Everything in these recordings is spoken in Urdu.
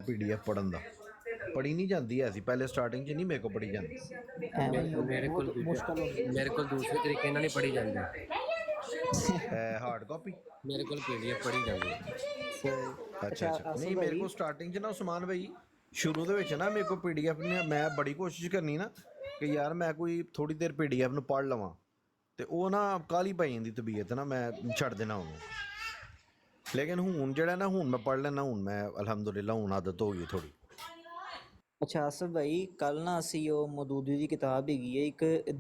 PDF ਪੜ੍ਹਨ ਦਾ ਪੜ੍ਹੀ ਨਹੀਂ ਜਾਂਦੀ ਐ ਸੀ ਪਹਿਲੇ ਸਟਾਰਟਿੰਗ 'ਚ ਨਹੀਂ ਮੇਰੇ ਕੋਲ ਪੜ੍ਹੀ ਜਾਂਦੀ ਸੀ। ਐਵੇਂ ਹੀ ਮੇਰੇ ਬਹੁਤ ਕੋਲ ਦੂਜਾ ਮੁਸ਼ਕਲ ਹੁੰਦੀ ਮੇਰੇ ਕੋਲ ਦੂਸਰੇ ਤਰੀਕੇ ਨਾਲ ਹੀ ਪੜ੍ਹੀ ਜਾਂਦੀ। Hard copy. ਮੇਰੇ ਕੋਲ PDF ਪੜ੍ਹੀ ਜਾਂਦੀ ਹੈ। ਸਹੀ। ਅੱਛਾ ਅੱਛਾ, ਆਸਿਫ ਨਹੀਂ ਮੇਰੇ ਭਾਈ ਕੋਲ ਸਟਾਰਟਿੰਗ 'ਚ ਨਾ ਉਸਮਾਨ ਭਾਈ ਸ਼ੁਰੂ ਦੇ ਵਿੱਚ ਨਾ ਮੇਰੇ ਕੋਲ PDF ਨੇ ਮੈਂ ਬੜੀ ਕੋਸ਼ਿਸ਼ ਕਰਨੀ ਨਾ ਕਿ ਯਾਰ ਮੈਂ ਕੋਈ ਥੋੜ੍ਹੀ ਦੇਰ PDF ਨੂੰ ਪੜ੍ਹ ਲਵਾਂ ਅਤੇ ਉਹ ਨਾ ਕਾਹਲੀ ਪੈ ਜਾਂਦੀ ਤਬੀਅਤ ਨਾ ਮੈਂ ਛੱਡ ਦੇਣਾ ਉਹਨੂੰ। ਲੇਕਿਨ ਹੁਣ ਜਿਹੜਾ ਨਾ ਹੁਣ ਮੈਂ ਪੜ੍ਹ ਲੈਣਾ ਹੁਣ ਮੈਂ ਅਲਹਮਦੁਲਿਲਾ ਹੁਣ ਆਦਤ ਹੋ ਗਈ ਥੋੜ੍ਹੀ। ਅੱਛਾ ਆਸਿਫ ਭਾਈ ਕੱਲ ਨਾ ਅਸੀਂ ਉਹ ਮੌਦੂਦੀ ਦੀ ਕਿਤਾਬ ਹੈਗੀ ਹੈ ਇੱਕ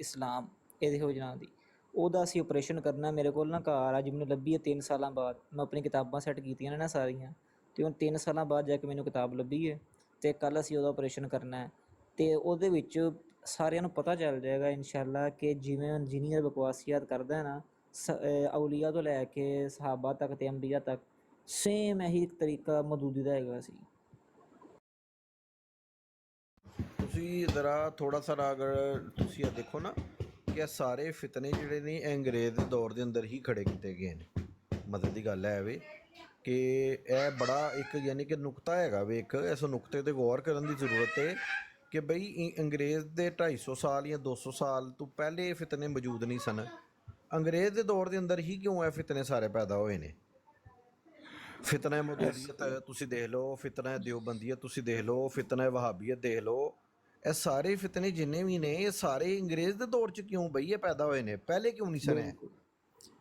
ਇਸਲਾਮ ਇਹਦੇ ਹੋ ਜਨਾਂ ਦੀ ਉਹਦਾ ਅਸੀਂ ਆਪਰੇਸ਼ਨ ਕਰਨਾ। ਮੇਰੇ ਕੋਲ ਨਾ ਕਾਰ ਅੱਜ ਮੈਨੂੰ ਲੱਭੀ ਹੈ 3 ਸਾਲਾਂ ਬਾਅਦ। ਮੈਂ ਆਪਣੀ ਕਿਤਾਬਾਂ ਸੈੱਟ ਕੀਤੀਆਂ ਨੇ ਨਾ ਸਾਰੀਆਂ ਅਤੇ ਹੁਣ 3 ਸਾਲਾਂ ਬਾਅਦ ਜਾ ਕੇ ਮੈਨੂੰ ਕਿਤਾਬ ਲੱਭੀ ਹੈ ਅਤੇ ਕੱਲ੍ਹ ਅਸੀਂ ਉਹਦਾ ਆਪਰੇਸ਼ਨ ਕਰਨਾ ਅਤੇ ਉਹਦੇ ਵਿੱਚ ਸਾਰਿਆਂ ਨੂੰ ਪਤਾ ਚੱਲ ਜਾਏਗਾ ਇਨਸ਼ਾ ਅੱਲਾ ਕਿ ਜਿਵੇਂ ਇੰਜੀਨੀਅਰ ਬਕਵਾਸੀਅਤ ਕਰਦਾ ਹੈ ਨਾ ਔਲੀਆ ਤੋਂ ਲੈ ਕੇ ਸਹਾਬਾ ਤੱਕ ਅਤੇ ਅੰਬੀਆ ਤੱਕ ਸੇਮ ਇਹੀ ਤਰੀਕਾ ਮੌਦੂਦੀ ਦਾ ਹੈਗਾ ਸੀ। ਤੁਸੀਂ ਜ਼ਰਾ ਥੋੜ੍ਹਾ ਸਾਰਾ ਅਗਰ ਤੁਸੀਂ ਇਹ ਦੇਖੋ ਨਾ ਕਿ ਇਹ ਸਾਰੇ ਫਿਤਨੇ ਜਿਹੜੇ ਨੇ ਇਹ ਅੰਗਰੇਜ਼ ਦੇ ਦੌਰ ਦੇ ਅੰਦਰ ਹੀ ਖੜੇ ਕੀਤੇ ਗਏ ਨੇ। ਮਤਲਬ ਦੀ ਗੱਲ ਹੈ ਵੇ ਕਿ ਇਹ ਬੜਾ ਇੱਕ ਯਾਨੀ ਕਿ ਨੁਕਤਾ ਹੈਗਾ ਵੇ ਇੱਕ ਇਸ ਨੁਕਤੇ 'ਤੇ ਗੌਰ ਕਰਨ ਦੀ ਜ਼ਰੂਰਤ ਹੈ ਕਿ ਬਈ ਅੰਗਰੇਜ਼ ਦੇ 250 ਸਾਲ ਜਾਂ 200 ਸਾਲ ਤੋਂ ਪਹਿਲੇ ਇਹ ਫਿਤਨੇ ਮੌਜੂਦ ਨਹੀਂ ਸਨ। ਅੰਗਰੇਜ਼ ਦੇ ਦੌਰ ਦੇ ਅੰਦਰ ਹੀ ਕਿਉਂ ਇਹ ਫਿਤਨੇ ਸਾਰੇ ਪੈਦਾ ਹੋਏ ਨੇ। ਫਿਤਨਾ ਮੌਦੂਦੀਅਤ ਤੁਸੀਂ ਦੇਖ ਲਓ, ਫਿਤਨਾ ਦਿਓਬੰਦੀਅਤ ਤੁਸੀਂ ਦੇਖ ਲਓ, ਫਿਤਨਾ ਵਹਾਬੀਅਤ ਦੇਖ ਲਓ। ਇਹ ਸਾਰੇ ਫਿਤਨੇ ਜਿੰਨੇ ਵੀ ਨੇ ਇਹ ਸਾਰੇ ਅੰਗਰੇਜ਼ ਦੇ ਦੌਰ 'ਚ ਕਿਉਂ ਬਈ ਇਹ ਪੈਦਾ ਹੋਏ ਨੇ, ਪਹਿਲੇ ਕਿਉਂ ਨਹੀਂ ਸਨ ਬਿਲਕੁਲ।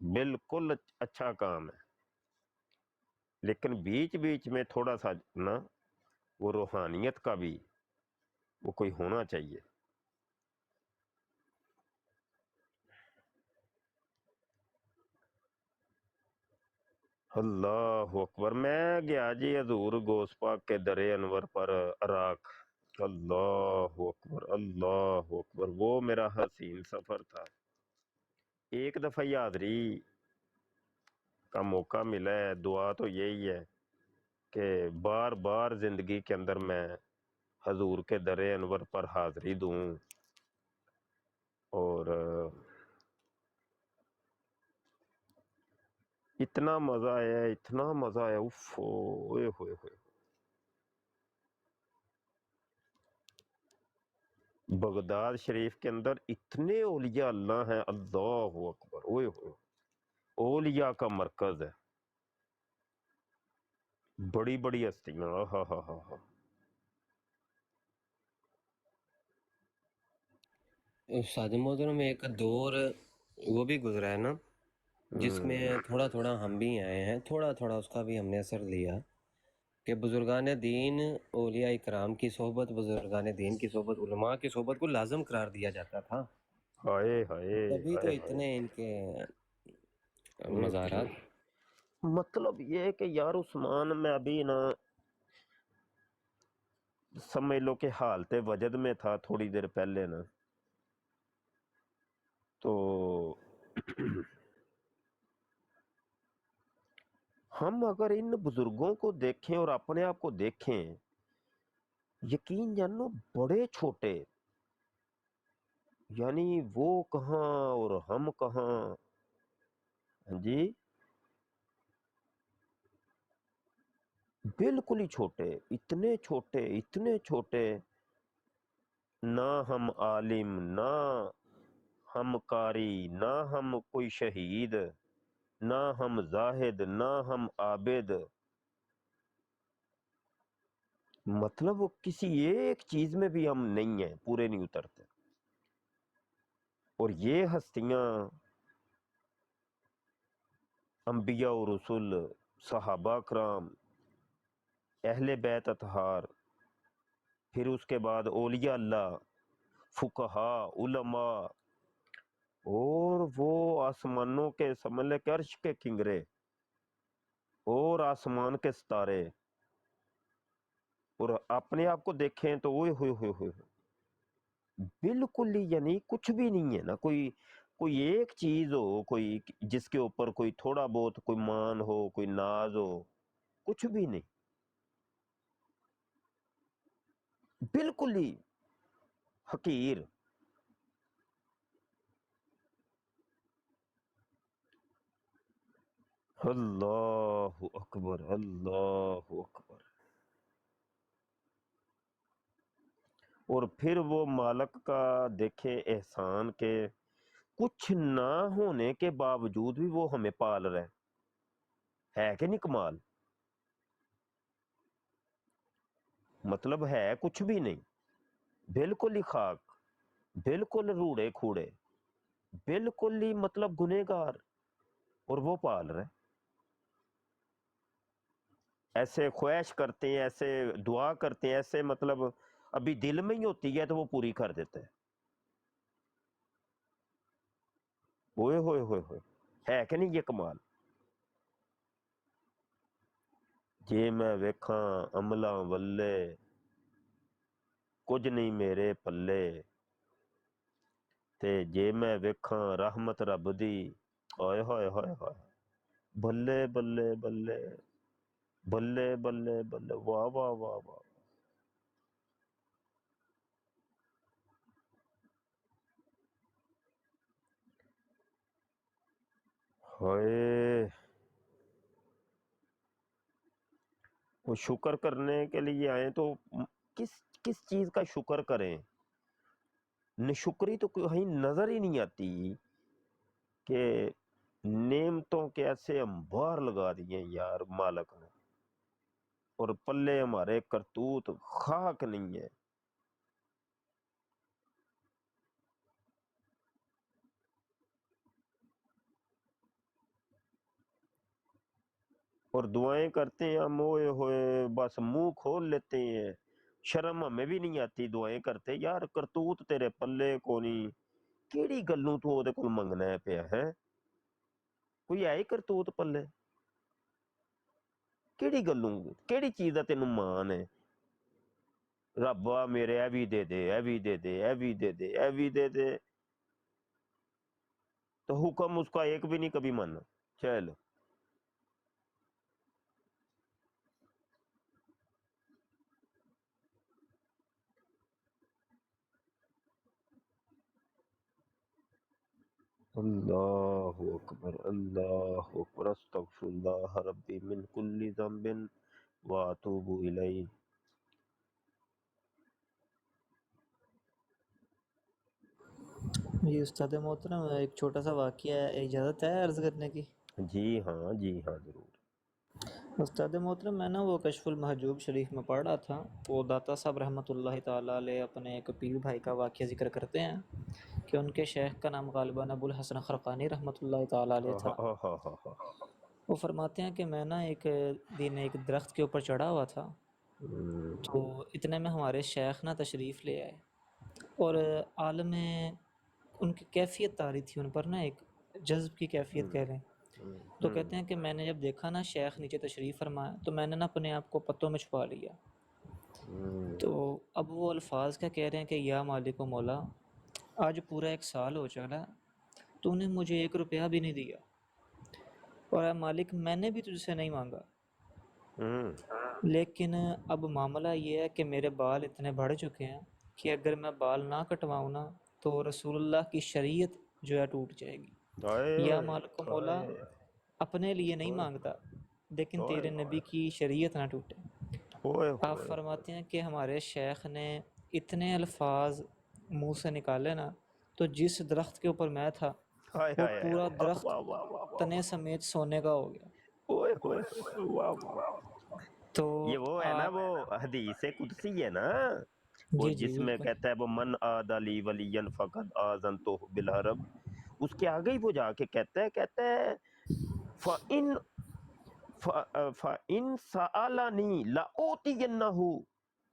بالکل اچھا کام ہے، لیکن بیچ بیچ میں تھوڑا سا نا وہ روحانیت کا بھی وہ کوئی ہونا چاہیے۔ اللہ اکبر، میں گیا جی حضور غوث پاک کے در انور پر عراق، اللہ اکبر اللہ اکبر، وہ میرا حسین سفر تھا۔ ایک دفعہ ہی حاضری کا موقع ملا ہے، دعا تو یہی ہے کہ بار بار زندگی کے اندر میں حضور کے در انور پر حاضری دوں، اور اتنا مزہ آیا، اتنا مزہ آیا، اف اوئے ہوئے ہوئے۔ بغداد شریف کے اندر اتنے اولیاء اللہ ہیں، اللہ اکبر، اوئے ہوئے، اولیاء کا مرکز ہے، بڑی بڑی ہستیاں، ہاں ہاں ہاں ہاں۔ استاد محترم ایک دور وہ بھی گزرا ہے نا جس میں تھوڑا تھوڑا ہم بھی آئے ہیں، تھوڑا تھوڑا اس کا بھی ہم نے اثر لیا کہ بزرگان دین، اولیاء کرام کی صحبت، بزرگان دین کی صحبت، علماء کی صحبت کو لازم قرار دیا جاتا تھا، ہائے ہائے تبھی تو ہائے ہائے۔ اتنے ان کے ایک مزارات۔ مطلب یہ ہے کہ یار عثمان میں ابھی نا سمجھ لو کہ حالت وجد میں تھا تھوڑی دیر پہلے نا، تو ہم اگر ان بزرگوں کو دیکھیں اور اپنے آپ کو دیکھیں، یقین جانو بڑے چھوٹے، یعنی وہ کہاں اور ہم کہاں، ہاں جی، بالکل ہی چھوٹے، اتنے چھوٹے، نہ ہم عالم، نہ ہم قاری، نہ ہم کوئی شہید، نہ ہم زاہد، نہ ہم عابد، مطلب وہ کسی ایک چیز میں بھی ہم نہیں ہیں، پورے نہیں اترتے۔ اور یہ ہستیاں انبیاء و رسول، صحابہ کرام، اہل بیت اطہار، پھر اس کے بعد اولیاء اللہ، فقہاء، علماء، اور وہ آسمانوں کے سمجھ لے کہ عرش کے کنگرے اور آسمان کے ستارے، اور اپنے آپ کو دیکھیں تو اوئے ہوئے ہوئے ہوئے، بالکل ہی یعنی کچھ بھی نہیں ہے نا، کوئی ایک چیز ہو، کوئی جس کے اوپر کوئی تھوڑا بہت کوئی مان ہو، کوئی ناز ہو، کچھ بھی نہیں، بالکل ہی حقیر۔ اللہ اکبر اللہ اکبر۔ اور پھر وہ مالک کا دیکھیں احسان کے کچھ نہ ہونے کے باوجود بھی وہ ہمیں پال رہے ہے کہ نہیں کمال، مطلب ہے کچھ بھی نہیں، بالکل ہی خاک، بالکل روڑے کھوڑے، بالکل ہی مطلب گنہگار، اور وہ پال رہے، ایسے خواہش کرتے ہیں، ایسے دعا کرتے ہیں، ایسے مطلب ابھی دل میں ہی ہوتی ہے تو وہ پوری کر دیتے ہیں، ہوئے ہوئے ہوئے ہوئے، ہے کہ نہیں یہ کمال۔ جے میں ویکھاں عملاں ولے کچھ نہیں میرے پلے، تے جے میں ویکھاں رحمت رب دی، ہائے ہائے ہائے ہائے، بلے بلے بلے بلے بلے بلے، واہ واہ واہ واہ، ہائے۔ وہ شکر کرنے کے لیے آئے تو کس کس چیز کا شکر کریں، نشکری تو کہیں نظر ہی نہیں آتی کہ نعمتوں کے ایسے انبار لگا دیے یار مالک نے، اور پلے ہمارے کرتوت خاک نہیں ہے۔ اور دعائیں کرتے ہیں ہم، ہوئے ہوئے بس منہ کھول لیتے ہیں، شرم ہمیں بھی نہیں آتی دعائیں کرتے. یار کرتوت تیرے پلے کو نہیں، کیڑی گلوں تو دے کول منگنا ہے پیا ہے؟ کوئی ہے ہی کرتوت پلے؟ کیڑی گلوں کیڑی چیز دا تینوں مان ہے؟ ربا میرے اے بھی دے دے، اے بھی دے دے، اے بھی دے دے، اے بھی دے دے، تو حکم اس کا ایک بھی نہیں کبھی ماننا. چل اللہ اکبر، اللہ اکبر، استغفر اللہ ربی من کل ذنب واتوب الیہ. جی استاد محترم، ایک چھوٹا سا واقعہ ہے، اجازت ہے عرض کرنے کی؟ جی ہاں، جی ہاں، ضرور. استاد محترم، میں نا وہ کشف المحجوب شریف میں پڑھ رہا تھا، وہ داتا صاحب رحمۃ اللہ تعالیٰ علیہ اپنے ایک پیر بھائی کا واقعہ ذکر کرتے ہیں کہ ان کے شیخ کا نام غالباً ابو الحسن خرقانی رحمۃ اللہ تعالیٰ علیہ تھا. وہ فرماتے ہیں کہ میں نا ایک دن ایک درخت کے اوپر چڑھا ہوا تھا، تو اتنے میں ہمارے شیخ نا تشریف لے آئے، اور عالم ان کی کیفیت طاری تھی ان پر نا، ایک جذب کی کیفیت کہہ لیں. تو کہتے ہیں کہ میں نے جب دیکھا نا شیخ نیچے تشریف فرمایا، تو میں نے نا اپنے آپ کو پتوں میں چھپا لیا. تو اب وہ الفاظ کیا کہہ رہے ہیں کہ یا مالک و مولا، آج پورا 1 سال ہو چلا، تو نے مجھے 1 روپیہ بھی نہیں دیا، اور اے مالک میں نے بھی تجھ سے نہیں مانگا، لیکن اب معاملہ یہ ہے کہ میرے بال اتنے بڑھ چکے ہیں کہ اگر میں بال نہ کٹواؤں نا تو رسول اللہ کی شریعت جو ہے ٹوٹ جائے گی. یا مالک و مولا، اپنے لیے نہیں مانگتا لیکن تیرے نبی کی شریعت نہ ٹوٹے. آپ فرماتے ہیں کہ ہمارے شیخ نے اتنے الفاظ منہ سے نکالے نا، تو جس درخت کے اوپر میں تھا وہ پورا درخت تنے سمیت سونے کا ہو گیا. تو یہ وہ ہے نا، آپ وہ حدیث قدسی ہے نا، وہ جی جی جس میں بالکل. کہتا ہے وہ من عاد لی ولی فقد آذنتہ بالحرب. اس کے آگے ہی وہ جا کے کہتا ہے فَإِن فَإِن سَأَلَنِي لَأُوتِيَنَّهُ،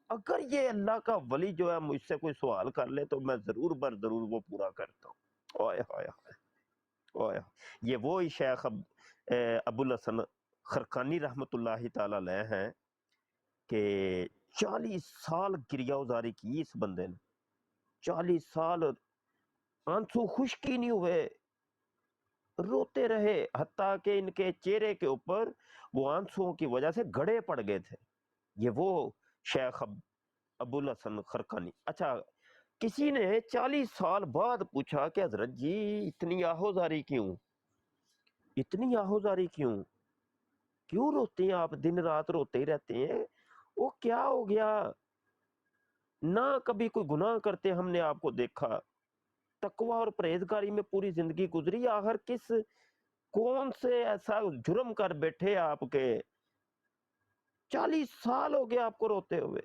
اگر یہ اللہ کا ولی جو ہے مجھ سے کوئی سوال کر لے تو میں ضرور بر ضرور وہ پورا کرتا ہوں. اوئے ہوئے اوئے. یہ وہی شیخ ابو الحسن خرقانی رحمۃ اللہ تعالی علیہ ہیں کہ 40 سال گریہ ازاری کی اس بندے نے، 40 سال آنسو خشکی نہیں ہوئے، روتے رہے، حتیٰ کہ ان کے چہرے کے اوپر وہ آنسوؤں کی وجہ سے گڑھے پڑ گئے تھے. یہ وہ شیخ ابو الحسن خرقانی. اچھا، کسی نے 40 سال بعد پوچھا کہ حضرت جی اتنی آہوزاری کیوں، اتنی آہوزاری کیوں روتے ہیں آپ، دن رات روتے ہی رہتے ہیں، وہ کیا ہو گیا؟ نہ کبھی کوئی گناہ کرتے ہم نے آپ کو دیکھا، تقوی اور پرہیزگاری میں پوری زندگی گزری، آخر کون سے ایسا جرم کر بیٹھے آپ کے 40 سال ہو گئے آپ کو روتے ہوئے؟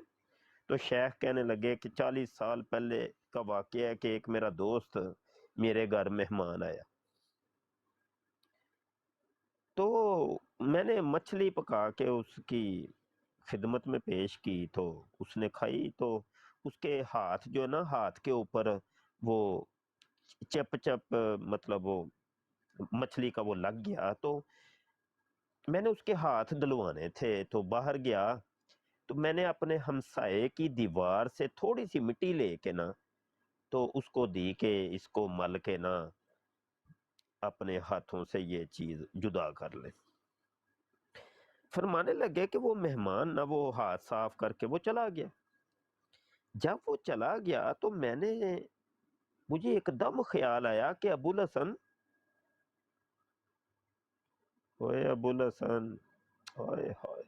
تو شیخ کہنے لگے کہ 40 سال پہلے کا واقعہ ہے کہ ایک میرا دوست میرے گھر مہمان آیا، تو میں نے مچھلی پکا کے اس کی خدمت میں پیش کی، تو اس نے کھائی، تو اس کے ہاتھ جو ہے نا، ہاتھ کے اوپر وہ چپ مطلب وہ مچھلی کا وہ لگ گیا. تو میں نے اس کے ہاتھ دلوانے تھے، تو باہر گیا، تو میں نے اپنے ہمسائے کی دیوار سے تھوڑی سی مٹی لے کے نا تو اس کو دی کہ اس کو مل کے نا اپنے ہاتھوں سے یہ چیز جدا کر لے. فرمانے لگے کہ وہ مہمان نہ وہ ہاتھ صاف کر کے وہ چلا گیا. جب وہ چلا گیا تو مجھے ایک دم خیال آیا کہ ابو الحسن، اوے ابو الحسن، اوے ہوئے،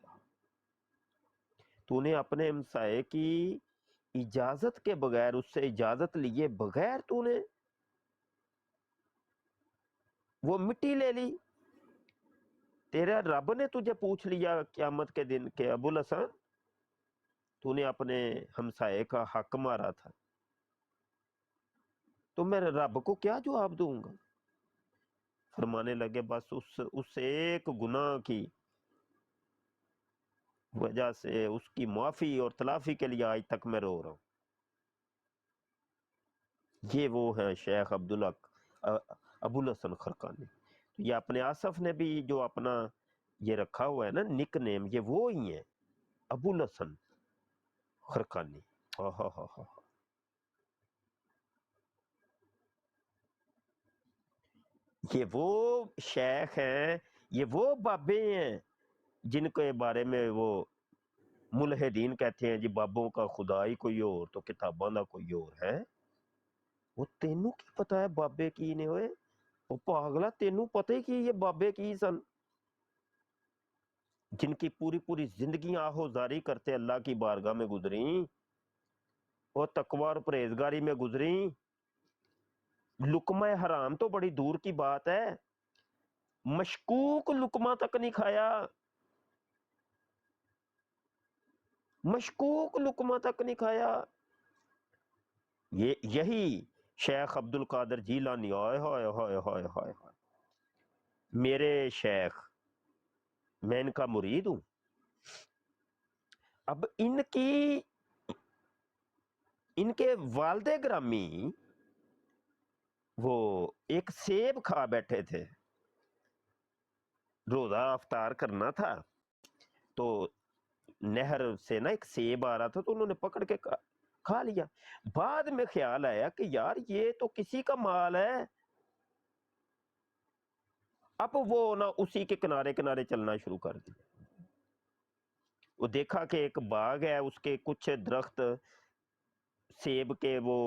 تو نے اپنے ہمسائے کی اجازت کے بغیر، اس سے اجازت لیے بغیر تو نے وہ مٹی لے لی. تیرا رب نے تجھے پوچھ لیا قیامت کے دن کہ ابو الحسن تو نے اپنے ہمسائے کا حق مارا تھا، تو میں رب کو کیا جواب دوں گا؟ فرمانے لگے بس اس ایک گناہ کی وجہ سے اس کی معافی اور تلافی کے لیے آج تک میں رو رہا ہوں. یہ وہ ہیں شیخ ابو الحسن خرقانی. یہ اپنے آصف نے بھی جو اپنا یہ رکھا ہوا ہے نا نک نیم، یہ وہ ہی ہیں ابو الحسن خرقانی. یہ وہ شیخ ہیں، یہ وہ بابے ہیں جن کے بارے میں وہ ملحدین کہتے ہیں جی بابوں کا خدا ہی کوئی اور تو کتاباں دا کوئی اور ہے. وہ تینوں کی پتا ہے بابے کی نے ہوئے؟ وہ پاگلا تینوں پتہ ہی کی یہ بابے کی سن، جن کی پوری پوری زندگی آہوزاری کرتے اللہ کی بارگاہ میں گزریں، اور تقوی اور پرہیزگاری میں گزریں. لقمہ حرام تو بڑی دور کی بات ہے، مشکوک لقمہ تک نہیں کھایا، مشکوک لقمہ تک نہیں کھایا. یہی شیخ عبد القادر جیلانی، ہائے ہائے ہائے ہائے ہائے ہائے، میرے شیخ، میں ان کا مرید ہوں. اب ان کے والد گرامی وہ ایک سیب کھا بیٹھے تھے، روزہ افطار کرنا تھا تو نہر سے نا ایک سیب آ رہا تھا تو انہوں نے پکڑ کے کھا لیا. بعد میں خیال آیا کہ یار یہ تو کسی کا مال ہے. اب وہ نا اسی کے کنارے کنارے چلنا شروع کر دیا. وہ دیکھا کہ ایک باغ ہے، اس کے کچھ درخت سیب کے وہ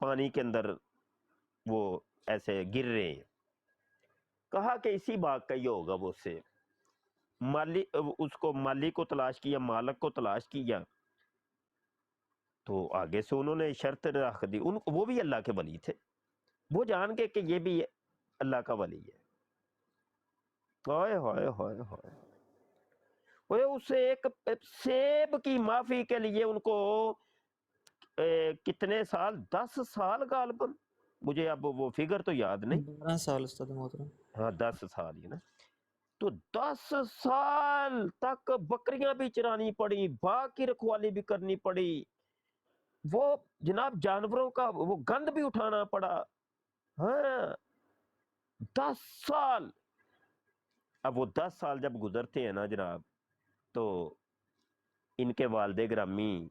پانی کے اندر وہ ایسے گر رہے ہیں. کہا کہ اسی باغ کا ہی ہوگا وہ سیب. مالی کو تلاش کیا، مالک کو تلاش کیا، تو آگے سے انہوں نے شرط رکھ دی. وہ بھی اللہ کے ولی تھے، وہ جان کے کہ یہ بھی اللہ کا ولی ہے. ہائے ہائے ہائے ہائے، اسے ایک سیب کی معافی کے لیے ان کو کتنے سال، 10 سال غالباً، مجھے اب وہ فگر تو یاد نہیں. 12 سال استاد محترم. ہاں 10 سال ہی نا. تو 10 سال تک بکریاں بھی چرانی پڑی، باغ کی رکھوالی بھی کرنی پڑی، وہ جناب جانوروں کا وہ گند بھی اٹھانا پڑا. ہاں 10 سال. اب وہ 10 سال جب گزرتے ہیں نا جناب، تو ان کے والد گرامی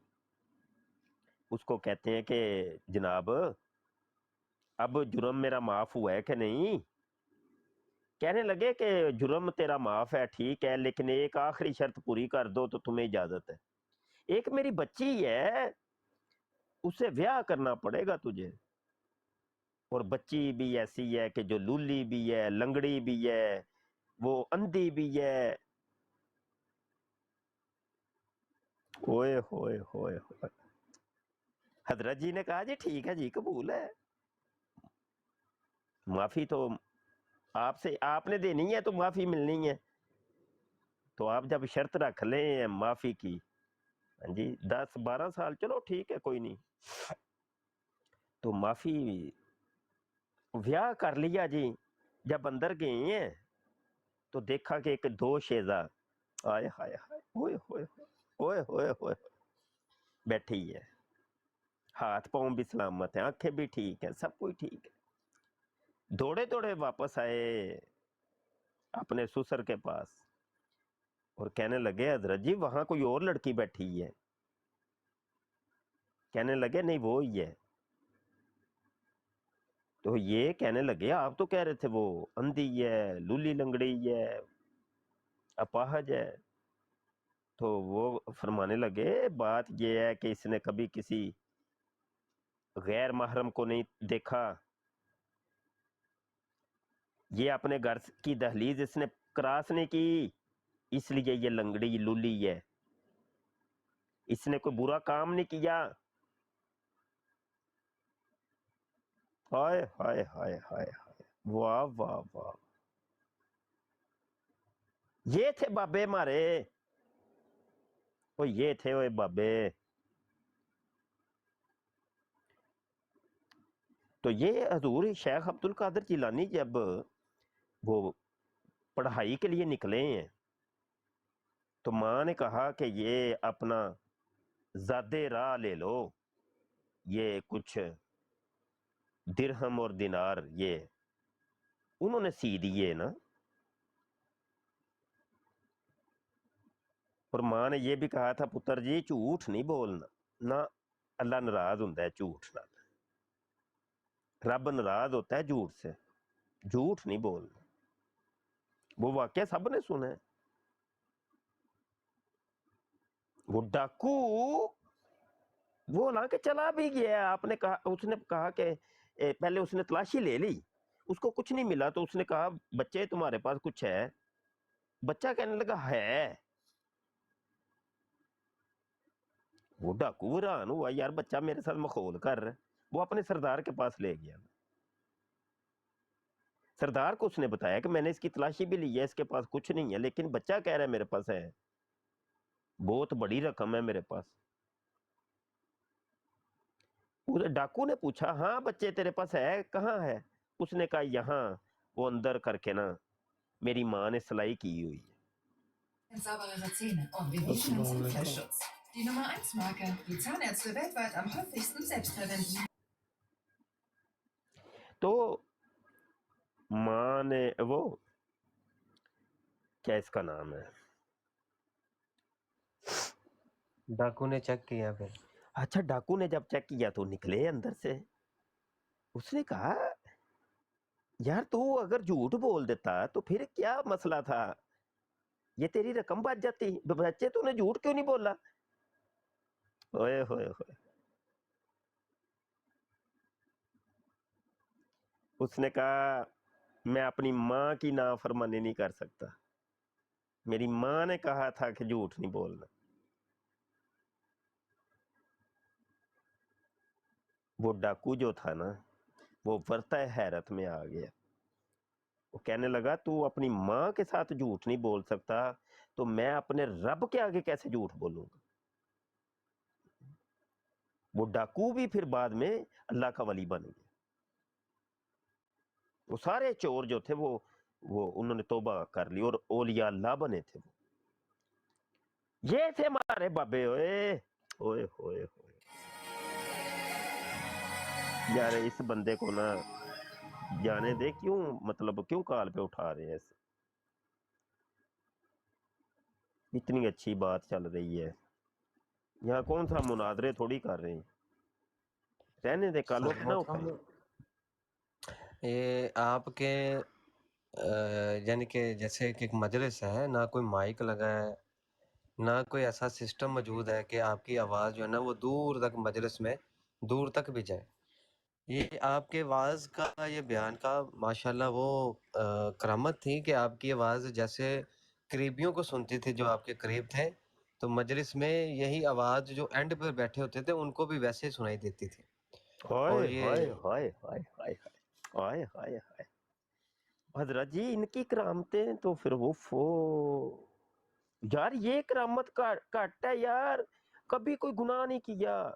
اس کو کہتے ہیں کہ جناب اب جرم میرا معاف ہوا ہے کہ نہیں؟ کہنے لگے کہ جرم تیرا معاف ہے، ٹھیک ہے، لیکن ایک آخری شرط پوری کر دو تو تمہیں اجازت ہے. ایک میری بچی ہے، اسے بیاہ کرنا پڑے گا تجھے، اور بچی بھی ایسی ہے کہ جو لولی بھی ہے، لنگڑی بھی ہے، وہ اندھی بھی ہے. اوئے ہوئے ہوئے ہوئے. حضرت جی نے کہا جی ٹھیک ہے جی، قبول ہے، معافی تو آپ نے دینی ہے تو معافی ملنی ہے. تو آپ جب شرط رکھ لیں معافی کی، ہاں جی 10-12 سال، چلو ٹھیک ہے کوئی نہیں، تو معافی بیاہ کر لیا جی. جب اندر گئے ہیں تو دیکھا کہ ایک 2 شیزہ، آئے ہائے ہائے، ہوئے ہوئے ہوئے ہوئے ہوئے، بیٹھی ہے، ہاتھ پاؤں بھی سلامت ہیں، آنکھیں بھی ٹھیک ہیں، سب کچھ ٹھیک ہے. دوڑے دوڑے واپس آئے اپنے سسر کے پاس اور کہنے لگے حضرت جی وہاں کوئی اور لڑکی بیٹھی ہے. کہنے لگے نہیں وہ ہی ہے. تو یہ کہنے لگے آپ تو کہہ رہے تھے وہ اندھی ہے، لولی لنگڑی ہے، اپاہج ہے. تو وہ فرمانے لگے بات یہ ہے کہ اس نے کبھی کسی غیر محرم کو نہیں دیکھا، یہ اپنے گھر کی دہلیز اس نے کراس نہیں کی، اس لیے یہ لنگڑی لولی ہے. اس نے کوئی برا کام نہیں کیا. ہائے ہائے ہائے ہائے ہائے، واہ واہ واہ. یہ تھے بابے ہمارے، وہ یہ تھے وہ بابے. تو یہ حضور شیخ عبد القادر جیلانی جب وہ پڑھائی کے لیے نکلے ہیں تو ماں نے کہا کہ یہ اپنا زادے راہ لے لو، یہ کچھ درہم اور دینار یہ انہوں نے سی دیے نا. اور ماں نے یہ بھی کہا تھا پتر جی جھوٹ نہیں بولنا نہ، اللہ ناراض ہوتا ہے جھوٹ نال، رب ناراض ہوتا ہے جھوٹ سے، جھوٹ نہیں بولنا. وہ واقعہ سب نے سنا ہے. وہ ڈاکو وہ لا کے چلا بھی گیا. آپ نے کہا، اس نے کہا کہ پہلے اس نے تلاشی لے لی، اس کو کچھ نہیں ملا تو اس نے کہا بچے تمہارے پاس کچھ ہے؟ بچہ کہنے لگا ہے. وہ ڈاکو حیران ہوا، یار بچہ میرے ساتھ مخول کر رہا ہے. وہ اپنے سردار کے پاس لے گیا. سردار کو اس نے بتایا کہ میں نے اس کی تلاشی بھی لی ہے، اس کے پاس کچھ نہیں ہے، لیکن بچہ کہہ رہا ہے میرے پاس ہے، بہت بڑی رقم ہے میرے پاس. ڈاکو نے پوچھا ہاں بچے تیرے پاس ہے، کہاں ہے؟ اس نے کہا یہاں وہ اندر کر کے نا میری ماں نے سلائی کی ہوئی ہے. Sauberere Zähne und wir bieten an Zahnfleischschutz. Die Nummer 1 Marke, die Zahnärzte weltweit am häufigsten selbst verwenden. تو ماں نے وہ کیا اس کا نام ہے، ڈاکو نے چیک کیا پھر. اچھا ڈاکو نے جب چیک کیا تو نکلے اندر سے. اس نے کہا یار تو اگر جھوٹ بول دیتا تو پھر کیا مسئلہ تھا، یہ تیری رقم بچ جاتی، بچے تو نے جھوٹ کیوں نہیں بولا؟ اوئے ہوئے ہوئے. اس نے کہا میں اپنی ماں کی نافرمانی نہیں کر سکتا، میری ماں نے کہا تھا کہ جھوٹ نہیں بولنا. وہ ڈاکو جو تھا نا وہ ورتہ حیرت میں آ گیا. وہ کہنے لگا تو اپنی ماں کے ساتھ جھوٹ نہیں بول سکتا تو میں اپنے رب کے آگے کیسے جھوٹ بولوں گا؟ وہ ڈاکو بھی پھر بعد میں اللہ کا ولی بن گیا. وہ سارے چور جو تھے وہ انہوں نے توبہ کر لی اور اولیاء اللہ بنے تھے. وہ یہ تھے ہمارے بابے. ہوئے ہوئے ہوئے ہوئے. یار اس بندے کو نا جانے دے، کیوں مطلب کیوں کال پہ اٹھا رہے ہیں اسے؟ اتنی اچھی بات چل رہی ہے یہاں، کون سا مناظرے تھوڑی کر رہے ہیں. رہنے دے، کالوں پہ نہ اٹھائیں. یہ آپ کے یعنی کہ جیسے کہ ایک مجلس ہے، نہ کوئی مائک لگا ہے، نہ کوئی ایسا سسٹم موجود ہے کہ آپ کی آواز جو ہے نا وہ دور تک مجلس میں دور تک بھی جائے. یہ آپ کے آواز کا، یہ بیان کا ماشاءاللہ وہ کرامت تھی کہ آپ کی آواز جیسے قریبیوں کو سنتی تھی جو آپ کے قریب تھے، تو مجلس میں یہی آواز جو اینڈ پر بیٹھے ہوتے تھے ان کو بھی ویسے ہی سنائی دیتی تھی. اور ہائے یہ ہائے ہائے ہائے ہائے ہائے ہائے ہائے. حضرت جی ان کی کرامتیں تو پھر وہ یار یہ کرامت کٹ ہے یار، کبھی کوئی گناہ نہیں کیا.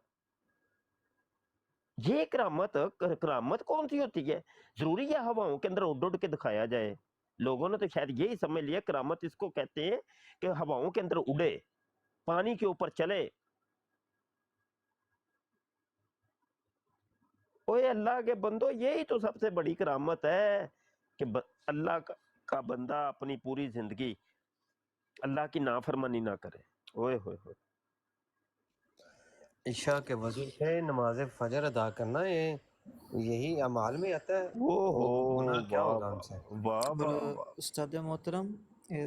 یہ کرامت کون سی ہوتی ہے؟ ضروری ہے ہواؤں کے اندر اڑ اڑ کے دکھایا جائے؟ لوگوں نے تو شاید یہی سمجھ لیا کرامت اس کو کہتے ہیں کہ ہواؤں کے اندر اڑے، پانی کے اوپر چلے. اوے اللہ کے بندو، یہی تو سب سے بڑی کرامت ہے کہ اللہ کا بندہ اپنی پوری زندگی اللہ کی نافرمانی نہ کرے. اوئے ہوئے ہوئے. عشاء کے وضو سے نماز فجر ادا کرنا، یہی اعمال میں آتا ہے. تو گناہ کیا واہ ہوگا ہم سے؟ واہ اور واہ واہ. استاد محترم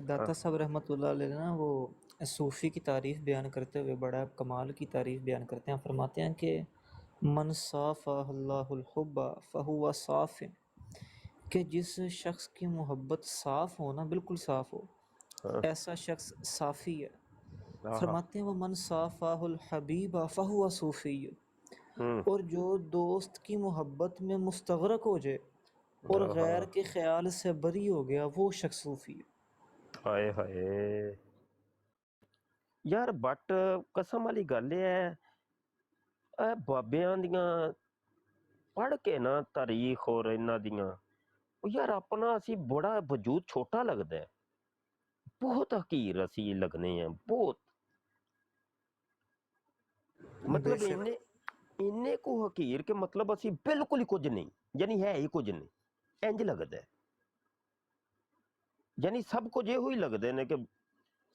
داتا صاحب رحمۃ اللہ علیہ نا وہ صوفی کی تعریف بیان کرتے ہوئے بڑا کمال کی تعریف بیان کرتے ہیں. فرماتے ہیں کہ من صاف اللہ الحب فہو صاف، کہ جس شخص کی محبت صاف ہو نا، بالکل صاف ہو، ہاں، ایسا شخص صافی ہے. آہا، فرماتے ہیں وہ من صافہ الحبیب فہو صوفی، ہوں، اور جو دوست کی محبت میں مستغرق ہو جائے اور آہا، غیر کے خیال سے بری ہو گیا، وہ شخص صوفی ہے. ہائے ہائے. یار بٹ قسم والی گل ہے، اے بابیاں دیاں پڑھ کے نا تاریخ اور انہاں دیاں، یار اپنا اسی بڑا وجود چھوٹا لگدا ہے. ਬਹੁਤ ਹਕੀਰ ਅਸੀਂ ਲੱਗਨੇ ਆ, ਬਹੁਤ ਮਤਲਬ ਬੇਸ਼ੱਕ ਇੰਨੇ ਕੁ ਹਕੀਰ ਕਿ ਮਤਲਬ ਅਸੀਂ ਬਿਲਕੁਲ ਹੀ ਕੁਝ ਨਹੀਂ, ਯਾਨੀ ਹੈ ਹੀ ਕੁਝ ਨਹੀਂ, ਇੰਜ ਲੱਗਦਾ ਹੈ। ਯਾਨੀ ਸਭ ਕੁਝ ਇਹੋ ਹੀ ਲੱਗਦੇ ਨੇ ਕਿ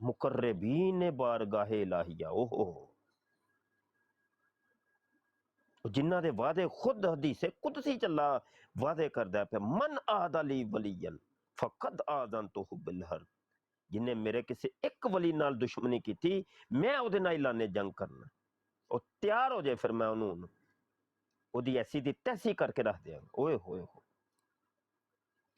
ਮੁਕਰਬੀਨ ਨੇ ਬਾਰਗਾਹੇ ਇਲਾਹੀਆ, ਓਹੋ ਜਿਨ੍ਹਾਂ ਦੇ ਵਾਅਦੇ ਖੁਦ ਹਦੀਸੇ ਕੁਦਸੀ ਚ ਅੱਲਾ ਵਾਅਦੇ ਕਰਦਾ ਪਿਆ, ਮਨ ਆਦ ਅਲੀ ਵਲੀਨ ਫਕਦ ਆਜ਼ਨਤੁਹੁ ਬਿਲਹਰਬ, ਜਿਨੇ ਮੇਰੇ ਕਿਸੇ ਇੱਕ ਵਲੀ ਨਾਲ ਦੁਸ਼ਮਣੀ ਕੀਤੀ ਮੈਂ ਉਹਦੇ ਨਾਲ ਐਲਾਨੇ ਜੰਗ ਕਰਨਾ, ਉਹ ਤਿਆਰ ਹੋ ਜਾਏ ਫਿਰ ਮੈਂ ਉਹਨੂੰ ਉਹਦੀ ਐਸੀ ਦੀ ਤੈਸੀ ਕਰਕੇ ਰੱਖ ਦਿਆਂਗਾ। ਓਏ ਹੋਏ ਹੋ,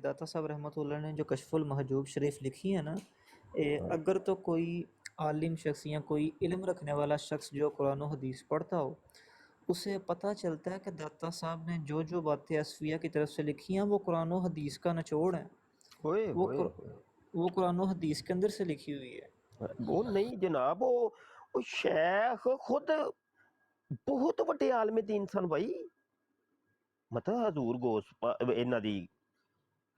داتا صاحب رحمۃ اللہ نے جو کشف المحجوب شریف لکھی ہے نا، اگر تو کوئی عالم شخص یا کوئی علم رکھنے والا شخص جو قرآن و حدیث پڑھتا ہو، اسے پتہ چلتا ہے کہ داتا صاحب نے جو باتیں اصفیہ کی طرف سے لکھی ہیں وہ قرآن و حدیث کا نچوڑ ہیں، ہوئے وہ ہوئے قر- وہ قرآن و حدیث کے اندر سے لکھی ہوئی ہے۔ وہ نہیں جناب، وہ شیخ خود بہت ਵੱਡੇ ਆਲਮ ਦੀਨ ਸਨ ਭਾਈ, ਮਤਲਬ ਹਜ਼ੂਰ ਗੋਸ ਇਹਨਾਂ ਦੀ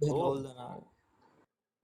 بہلول دانا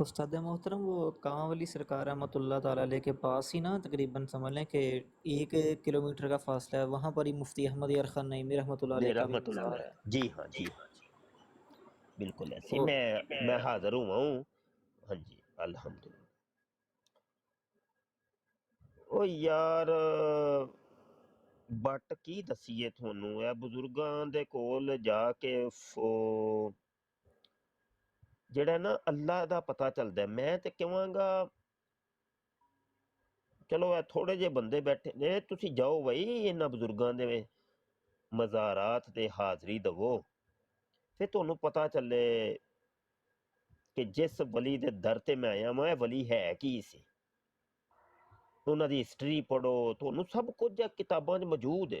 استاد محترم وہ کاں والی سرکار رحمۃ اللہ تعالیٰ علیہ کے پاس ہی نا تقریباً سمجھ لیں کہ 1 کلومیٹر کا فاصلہ ہے، وہاں پر ہی مفتی احمد یارخان نعیمی رحمۃ اللہ علیہ کا بھی رحمت اللہ مزار ہے۔ علیہ، جی ہاں جی ہاں جی، بالکل ایسے اور میں حاضر ہوا ہوں، ہاں جی الحمدللہ۔ او یار ਬਟ ਕੀ ਦਸੀਏ ਤੁਹਾਨੂੰ, ਇਹ ਬਜ਼ੁਰਗਾਂ ਦੇ ਕੋਲ ਜਾ ਕੇ ਜਿਹੜਾ ਨਾ ਅੱਲਾ ਦਾ ਪਤਾ ਚੱਲਦਾ ਹੈ। ਮੈਂ ਤੇ ਕਹਾਂਗਾ ਚਲੋ ਇਹ ਥੋੜੇ ਜਿਹੇ ਬੰਦੇ ਬੈਠੇ ਨੇ, ਤੁਸੀਂ ਜਾਓ ਬਈ ਇਹਨਾਂ ਬਜ਼ੁਰਗਾਂ ਦੇ ਮਜ਼ਾਰਾਤ ਤੇ ਹਾਜ਼ਰੀ ਦਵੋ, ਫਿਰ ਤੁਹਾਨੂੰ ਪਤਾ ਚੱਲੇ ਕਿ ਜਿਸ ਵਲੀ ਦੇ ਦਰ ਤੇ ਮੈਂ ਆਇਆ ਮੈਂ, ਇਹ ਵਲੀ ਹੈ ਕੀ ਸੀ। ਉਹਨਾਂ ਦੀ ਹਿਸਟਰੀ ਪੜ੍ਹੋ, ਤੁਹਾਨੂੰ ਸਭ ਕੁਝ ਕਿਤਾਬਾਂ 'ਚ ਮੌਜੂਦ ਹੈ।